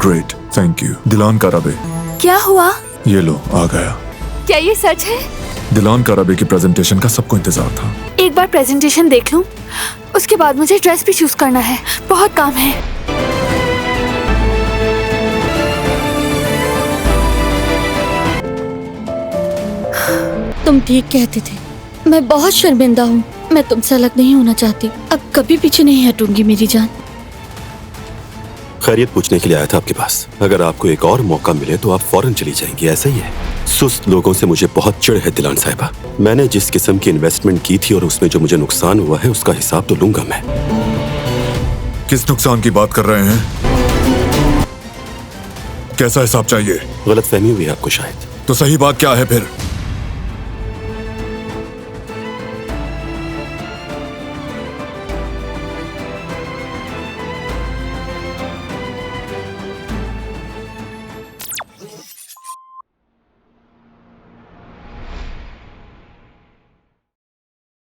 Great, thank you. दिलान कराबे। क्या हुआ? ये लो, आ गया। क्या ये सच है? दिलान कराबे की प्रेजेंटेशन का सबको इंतजार था। एक बार प्रेजेंटेशन देख लूं, उसके बाद मुझे ड्रेस भी चूज करना है, बहुत काम है। तुम ठीक कहते थे, मैं बहुत शर्मिंदा हूँ। मैं तुमसे अलग नहीं होना चाहती, अब कभी पीछे नहीं हटूंगी मेरी जान। खैरियत पूछने के लिए आया था आपके पास। अगर आपको एक और मौका मिले तो आप फौरन चली जाएंगी, ऐसा ही है? सुस्त लोगों से मुझे बहुत चिढ़ है दिलान साहिबा। मैंने जिस किस्म की इन्वेस्टमेंट की थी और उसमें जो मुझे नुकसान हुआ है उसका हिसाब तो लूंगा मैं। किस नुकसान की बात कर रहे हैं? कैसा हिसाब चाहिए? गलतफहमी हुई है आपको शायद। तो सही बात क्या है फिर?